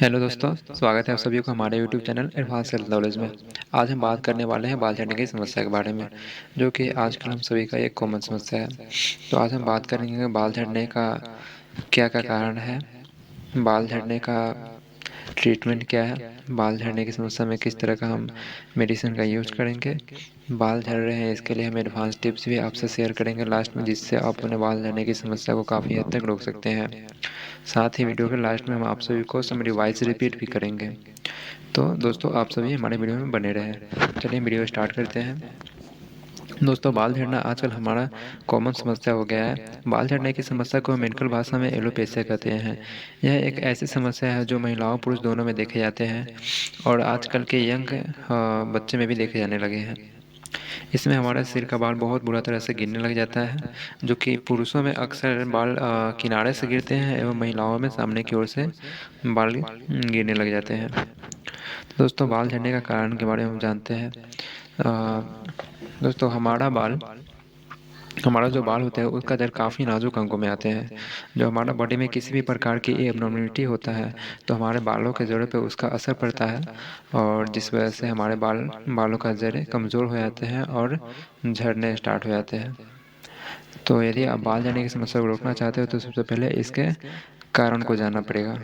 Hello दोस्तों, स्वागत है आप सभी को हमारे YouTube channel advance health knowledge में। आज हम बात करने वाले हैं बाल झड़ने की समस्या के बारे में, जो कि आजकल हम सभी का एक कॉमन समस्या है। तो आज हम बात करेंगे बाल झड़ने का क्या-क्या कारण है, बाल झड़ने का ट्रीटमेंट क्या है, बाल झड़ने की समस्या में किस तरह का हम मेडिसिन का यूज़ करेंगे, बाल झड़ रहे हैं इसके लिए हम एडवांस टिप्स भी आपसे शेयर करेंगे लास्ट में, जिससे आप अपने बाल झड़ने की समस्या को काफ़ी हद तक रोक सकते हैं। साथ ही वीडियो के लास्ट में हम आप सभी को सम रिवाइज रिपीट भी करेंगे। तो दोस्तों आप सभी हमारे वीडियो में बने रहें। चलिए वीडियो स्टार्ट करते हैं। दोस्तों बाल झड़ना आजकल हमारा कॉमन समस्या हो गया है। बाल झड़ने की समस्या को मेडिकल भाषा में एलोपेशिया कहते हैं। यह एक ऐसी समस्या है जो महिलाओं पुरुष दोनों में देखे जाते हैं और आजकल के यंग बच्चे में भी देखे जाने लगे हैं। इसमें हमारा सिर का बाल बहुत बुरा तरह से गिरने लग जाता है, जो कि पुरुषों में अक्सर बाल किनारे से गिरते हैं एवं महिलाओं में सामने की ओर से बाल गिरने लग जाते हैं। तो दोस्तों बाल झड़ने का कारण के बारे में हम जानते हैं। दोस्तों हमारा जो बाल होता है उसका जड़ काफ़ी नाजुक अंगों में आते हैं। जो हमारा बॉडी में किसी भी प्रकार की एबनॉर्मलिटी होता है तो हमारे बालों के जड़ों पे उसका असर पड़ता है और जिस वजह से हमारे बालों का जड़ कमज़ोर हो जाते हैं और झड़ने स्टार्ट हो जाते हैं। तो यदि आप बाल झड़ने की समस्या को रोकना चाहते हो तो सबसे पहले इसके कारण को जानना पड़ेगा।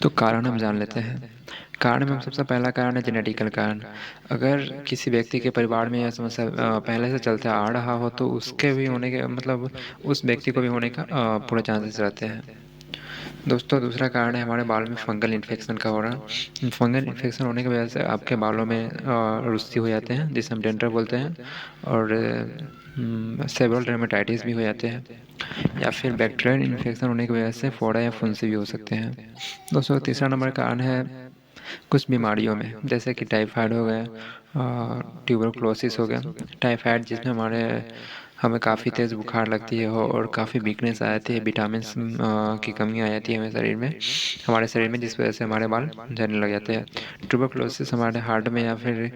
तो कारण हम जान लेते हैं। कारण में हम सबसे पहला कारण है जेनेटिकल कारण। अगर किसी व्यक्ति के परिवार में यह समस्या पहले से चलते आ रहा हो तो उसके भी होने के मतलब उस व्यक्ति को भी होने का पूरे चांसेस रहते हैं। दोस्तों दूसरा कारण है हमारे बाल में फंगल इन्फेक्शन का हो रहा। फंगल इन्फेक्शन होने की वजह से आपके बालों में रुस्सी हो जाते हैं जिसे हम डेंड्रफ बोलते हैं और सेवरल डर्मेटाइटिस भी हो जाते हैं या फिर बैक्टीरियल इन्फेक्शन होने की वजह से फोड़ा या फुंसी भी हो सकते हैं। दोस्तों तीसरा नंबर कारण है कुछ बीमारियों में जैसे कि टाइफाइड हो गया, ट्यूबरक्लोसिस हो गया। टाइफाइड जिसमें हमें काफ़ी तेज़ बुखार लगती है और काफ़ी वीकनेस आ जाती है, विटामिन्स की कमी आ जाती है हमारे शरीर में जिस वजह से हमारे बाल झड़ने लग जाते हैं। ट्यूबरक्लोसिस हमारे हार्ट में या फिर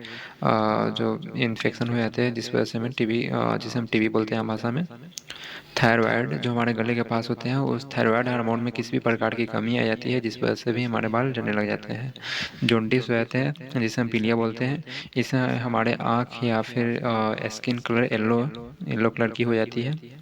जो इन्फेक्शन हो जाते हैं जिस वजह से हमें टीबी जिसे हम टीबी बोलते हैं आम भाषा में। थायरॉयड जो हमारे गले के पास होते हैं उस थायरॉयड हार्मोन में किसी भी प्रकार की कमी आ जाती है जिस वजह से भी हमारे बाल झड़ने लग जाते हैं। जॉन्डिस हो जाते हैं जिसे हम पीलिया बोलते हैं। इससे हमारे आँख या फिर skin colour yellow yellow colour की हो जाती है।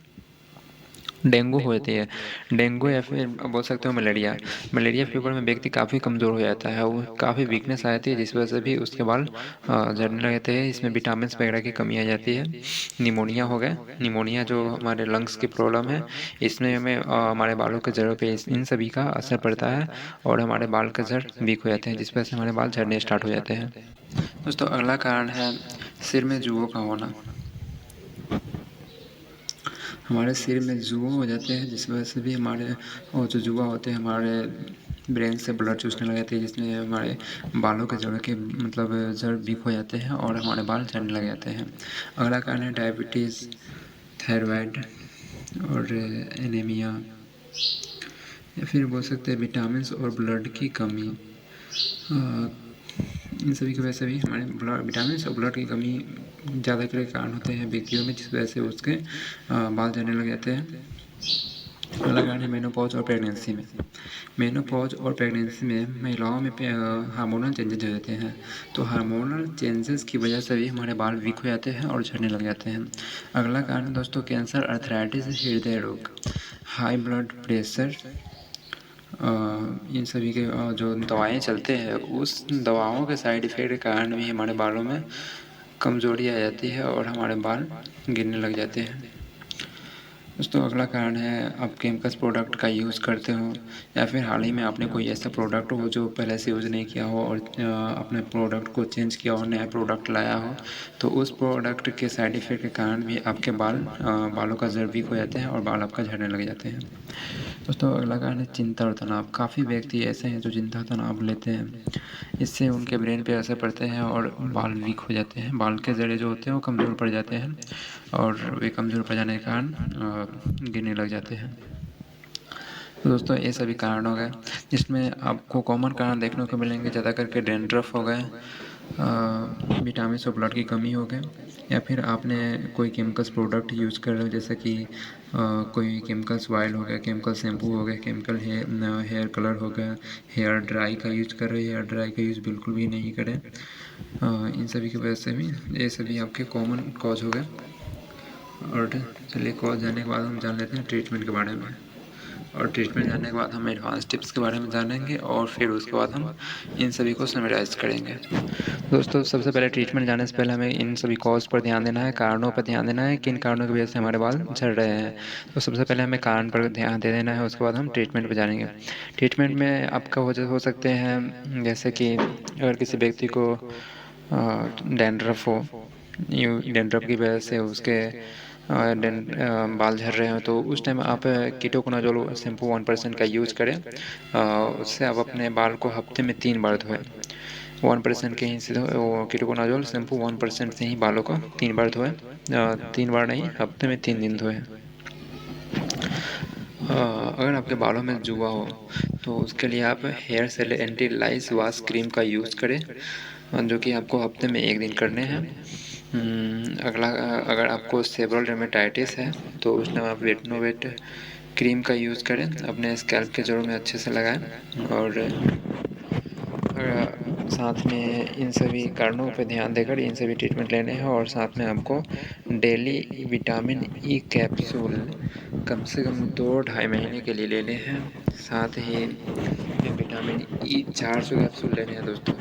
डेंगू होती है। डेंगू या फिर बोल सकते हो मलेरिया। मलेरिया फीवर में व्यक्ति काफ़ी कमज़ोर हो जाता है, वो काफ़ी वीकनेस आ जाती है जिस वजह से भी उसके बाल झड़ने लग जाते हैं। इसमें विटामिन्स वगैरह की कमी आ जाती है। निमोनिया हो गया, निमोनिया जो हमारे लंग्स की प्रॉब्लम है, इसमें हमें हमारे बालों के जड़ों पे इन सभी का असर पड़ता है और हमारे बाल के जड़ वीक हो जाते हैं जिस वजह से हमारे बाल झड़ने स्टार्ट हो जाते हैं। दोस्तों अगला कारण है सिर में जुओं का होना। हमारे सिर में जुआ हो जाते हैं जिस वजह से भी हमारे और जो जुआ होते हैं हमारे ब्रेन से ब्लड चूसने लग जाती है जिसमें हमारे बालों के जड़ के मतलब जड़ वीक हो जाते हैं और हमारे बाल झड़ने लग जाते हैं। अगला कारण है डायबिटीज़, थायराइड और एनीमिया या फिर बोल सकते हैं विटामिन्स और ब्लड की कमी। इन सभी की वजह से भी हमारे विटामिन्स और ब्लड की कमी ज़्यादा के कारण होते हैं व्यक्तियों में जिस वजह से उसके बाल झड़ने लग जाते हैं। अगला कारण है मेनोपॉज और प्रेगनेंसी में। मेनोपॉज और प्रेगनेंसी में महिलाओं में हार्मोनल चेंजेज हो जाते हैं, तो हार्मोनल चेंजेस की वजह से भी हमारे बाल वीक हो जाते हैं और झड़ने लग जाते हैं। अगला कारण दोस्तों कैंसर, अर्थराइटिस, हृदय रोग, हाई ब्लड प्रेशर, इन सभी के जो दवाएं चलते हैं उस दवाओं के साइड इफ़ेक्ट के कारण भी हमारे बालों में कमज़ोरी आ जाती है और हमारे बाल गिरने लग जाते हैं। दोस्तों अगला कारण है आप केमिकल्स प्रोडक्ट का यूज़ करते हो या फिर हाल ही में आपने कोई ऐसा प्रोडक्ट हो जो पहले से यूज़ नहीं किया हो और अपने प्रोडक्ट को चेंज किया हो, नया प्रोडक्ट लाया हो, तो उस प्रोडक्ट के साइड इफ़ेक्ट के कारण भी आपके बालों का जड़ वीक हो जाते हैं और बाल आपका झड़ने लग जाते हैं। दोस्तों अगला कारण है चिंता और तनाव। काफ़ी व्यक्ति ऐसे हैं जो चिंता तनाव लेते हैं, इससे उनके ब्रेन पे असर पड़ते हैं और बाल वीक हो जाते हैं, बाल के जड़े जो होते हैं वो कमज़ोर पड़ जाते हैं और वे कमज़ोर पड़ जाने के कारण गिरने लग जाते हैं। तो दोस्तों ये सभी कारण हो गए जिसमें आपको कॉमन कारण देखने को मिलेंगे ज़्यादा करके डेंड्रफ हो गए, विटामिन और ब्लड की कमी हो गए, या फिर आपने कोई केमिकल्स प्रोडक्ट यूज़ कर रहे हो, जैसे कि कोई केमिकल्स ऑयल हो गया, केमिकल शैम्पू हो गया, केमिकल हेयर कलर हो गया, हेयर ड्राई का यूज़ कर रहे हैं। हेयर ड्राई का यूज़ बिल्कुल भी नहीं करें। इन सभी की वजह से भी ये सभी आपके कॉमन कॉज हो गए। और चलिए कॉज जानने के बाद हम जान लेते हैं ट्रीटमेंट के बारे में। और ट्रीटमेंट जानने के बाद हम एडवांस टिप्स के बारे में जानेंगे और फिर उसके बाद हम इन सभी को समराइज़ करेंगे। दोस्तों, सबसे पहले ट्रीटमेंट जानने से पहले हमें इन सभी कॉज पर ध्यान देना है, कारणों पर ध्यान देना है, किन कारणों की वजह से हमारे बाल झड़ रहे हैं। तो सबसे पहले हमें कारण पर ध्यान दे देना है, उसके बाद हम ट्रीटमेंट पर जानेंगे। ट्रीटमेंट में आपका हो सकते हैं, जैसे कि अगर किसी व्यक्ति को डैंड्रफ हो, डैंड्रफ की वजह से उसके बाल झड़ रहे हो, तो उस टाइम आप कीटोकोनाजोल शैम्पू 1% का यूज़ करें। उससे आप अपने बाल को हफ्ते में 3 बार धोएं। 1% के ही से वो कीटोकोनाजोल शैम्पू 1% से ही बालों को 3 बार धोएं। 3 बार नहीं, हफ्ते में 3 दिन धोएं। अगर आपके बालों में जुआ हो तो उसके लिए आप हेयर सेल एंटी लाइस वॉश क्रीम का यूज़ करें, जो कि आपको हफ्ते में 1 दिन करने हैं। अगला, अगर आपको सेबरल डेर्मेटाइटिस है तो उस टाइम आप वेटनोवेट क्रीम का यूज़ करें, अपने स्कैल्प के जड़ों में अच्छे से लगाएं। और साथ में इन सभी कारणों पर ध्यान देकर इन सभी ट्रीटमेंट लेने हैं। और साथ में आपको डेली विटामिन ई कैप्सूल कम से कम 2-2.5 महीने के लिए लेने हैं। साथ ही विटामिन ई 400 कैप्सूल लेने हैं दोस्तों।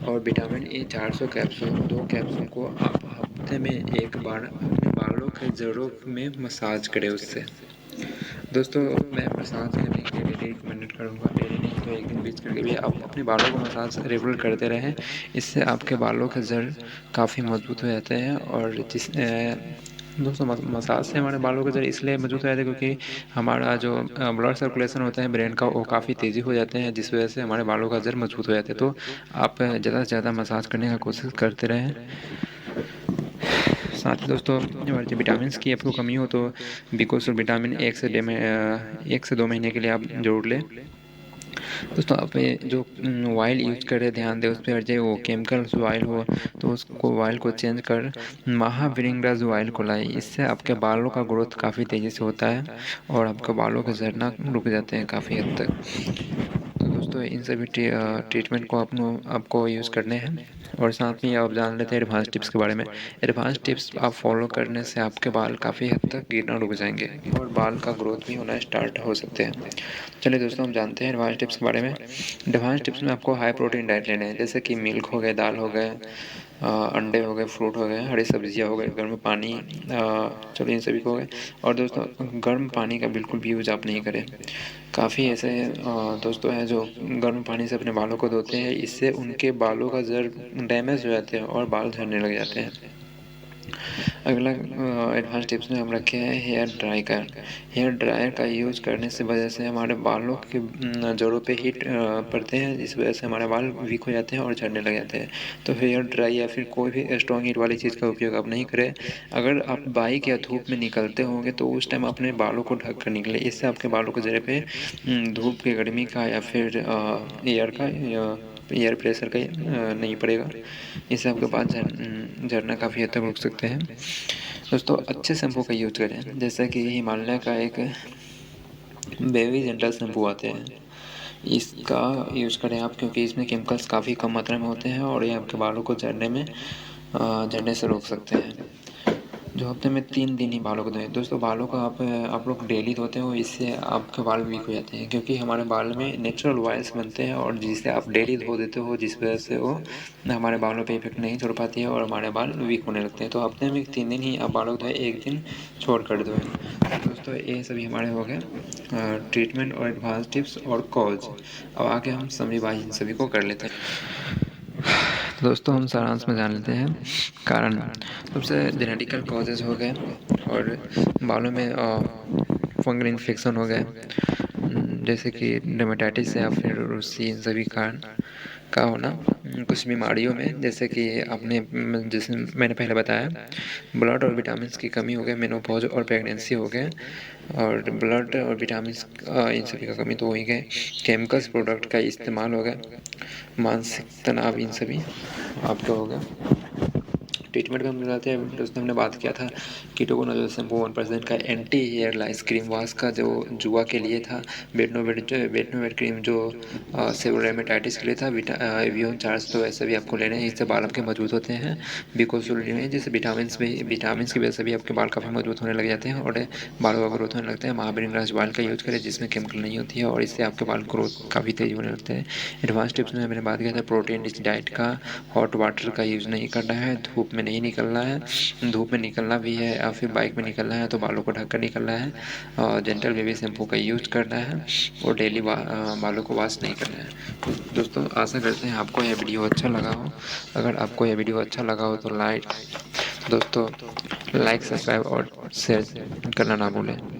और विटामिन ई 400 कैप्सूल, 2 कैप्सूल को आप हफ्ते में 1 बार अपने बालों के जड़ों में मसाज करें उससे। दोस्तों, मैं मसाज करने के लिए डेली रिकमेंडेड करूँगा, डेली नहीं तो 1 दिन बीच करके भी आप अपने बालों को मसाज रेगुलर करते रहें। इससे आपके बालों के जड़ काफ़ी मजबूत हो जाते हैं। और दोस्तों, मसाज से हमारे बालों के जड़ इसलिए मजबूत हो जाते हैं क्योंकि हमारा जो ब्लड सर्कुलेशन होता है ब्रेन का, वो काफ़ी तेज़ी हो जाते हैं, जिस वजह से हमारे बालों का जड़ मजबूत हो जाता है। तो आप ज़्यादा से ज़्यादा मसाज करने का कोशिश करते रहें। साथ ही दोस्तों, अगर जो विटामिन्स की आपको कमी हो तो बिकोसुल विटामिन 1 से 2 महीने के लिए आप ज़रूर लें। दोस्तों, आप ये जो ऑयल यूज कर रहे हैं ध्यान दें उस पर, चाहे वो केमिकल्स ऑयल हो तो उसको ऑयल को चेंज कर महावृंगराज ऑयल को लाएं। इससे आपके बालों का ग्रोथ काफ़ी तेज़ी से होता है और आपके बालों के झड़ना रुक जाते हैं काफ़ी हद तक। तो दोस्तों, इन सभी ट्रीटमेंट को आपको यूज़ करने हैं। और साथ में आप जान लेते हैं एडवांस टिप्स के बारे में। एडवांस टिप्स आप फॉलो करने से आपके बाल काफ़ी हद तक गिरना रुक जाएंगे और बाल का ग्रोथ भी होना स्टार्ट हो सकते हैं। चलिए दोस्तों, हम जानते हैं एडवांस टिप्स के बारे में। एडवांस टिप्स में आपको हाई प्रोटीन डाइट लेना है, जैसे कि मिल्क हो गए, दाल हो गए, अंडे हो गए, फ्रूट हो गए, हरी सब्जियां हो गए, गर्म पानी, चलो इन सभी को हो गए। और दोस्तों, गर्म पानी का बिल्कुल भी यूज़ आप नहीं करें। काफ़ी ऐसे दोस्तों हैं जो गर्म पानी से अपने बालों को धोते हैं, इससे उनके बालों का जड़ डैमेज हो जाते हैं और बाल झड़ने लग जाते हैं। अगला एडवांस टिप्स में हम रखे हैं हेयर ड्राई का। हेयर ड्रायर का यूज़ करने से वजह से हमारे बालों के जड़ों पे हीट पड़ते हैं, इस वजह से हमारे बाल वीक हो जाते हैं और झड़ने लग जाते हैं। तो हेयर ड्राई या फिर कोई भी स्ट्रॉन्ग हीट वाली चीज़ का उपयोग आप नहीं करें। अगर आप बाइक या धूप में निकलते होंगे तो उस टाइम अपने बालों को ढक कर निकले, इससे आपके बालों के जड़े पे धूप की गर्मी का या फिर एयर प्रेशर का नहीं पड़ेगा। इससे आपके बाल झड़ना काफ़ी हद तक रुक सकते हैं। दोस्तों, अच्छे शैम्पू का यूज करें, जैसे कि हिमालय का एक बेबी जेंटल शैम्पू आते हैं, इसका यूज करें आप, क्योंकि इसमें केमिकल्स काफ़ी कम मात्रा में होते हैं और ये आपके बालों को झड़ने से रोक सकते हैं। जो हफ्ते में 3 दिन ही बालों को धोएं। दोस्तों, बालों को आप लोग डेली धोते हो, इससे आपके बाल वीक हो जाते हैं, क्योंकि हमारे बाल में नेचुरल ऑयल्स बनते हैं और जिसे आप डेली धो देते हो, जिस वजह से वो हमारे बालों पे इफेक्ट नहीं छोड़ पाती है और हमारे बाल वीक होने लगते हैं। तो हफ्ते में 3 दिन ही आप बालों को धोएं, 1 दिन छोड़ कर धोएं। दोस्तों, ये सभी हमारे हो गए ट्रीटमेंट और एडवांस टिप्स और कॉज। अब आगे हम इन सभी को कर लेते हैं। दोस्तों, हम सारांश में जान लेते हैं कारण। सबसे जेनेटिकल कॉजेज हो गए और बालों में फंगल इन्फेक्शन हो गए, जैसे कि डर्मेटाइटिस या फिर रुस्सी, इन सभी कारण का होना। कुछ बीमारियों में, जैसे कि जैसे मैंने पहले बताया, ब्लड और विटामिन की कमी हो गई, मेनोपॉज और प्रेगनेंसी हो गए। और ब्लड और विटामिन इन सभी का कमी तो हो ही गए। केमिकल्स प्रोडक्ट का इस्तेमाल हो गया, मानसिक तनाव, इन सभी आपका हो गया। ट्रीटमेंट में हम बताते हैं दोस्तों, हमने बात किया था कीटोकोनाजोल शैम्पू 1% का एंटी हेयर लाइस क्रीम वॉश का जो जुआ के लिए था, बेटनोवेट क्रीम जो सेबोरेमेटाइटिस के लिए था, एवियन चार्ज तो वैसे भी आपको लेना है, इससे बाल आपके मजबूत होते हैं। बिकोसुल जैसे विटामिन की वजह से भी आपके बाल काफ़ी मजबूत होने लग जाते हैं और बालों का ग्रोथ होने लगता है। महावीर इंग्लिश ऑयल का यूज़ करें जिसमें केमिकल नहीं होती है और इससे आपके बाल ग्रोथ काफ़ी तेज़ होने लगते हैं। एडवांस टिप्स में मैंने बात किया था प्रोटीन रिच डाइट का, हॉट वाटर का यूज़ नहीं करना है, धूप में नहीं निकलना है, धूप में निकलना भी है या फिर बाइक में निकलना है तो बालों को ढक कर निकलना है, और जेंटल बेबी शैम्पू का यूज़ करना है और डेली बालों को वॉश नहीं करना है। तो दोस्तों आशा करते हैं आपको यह वीडियो अच्छा लगा हो। अगर आपको यह वीडियो अच्छा लगा हो तो दोस्तों लाइक, सब्सक्राइब और शेयर करना ना भूलें।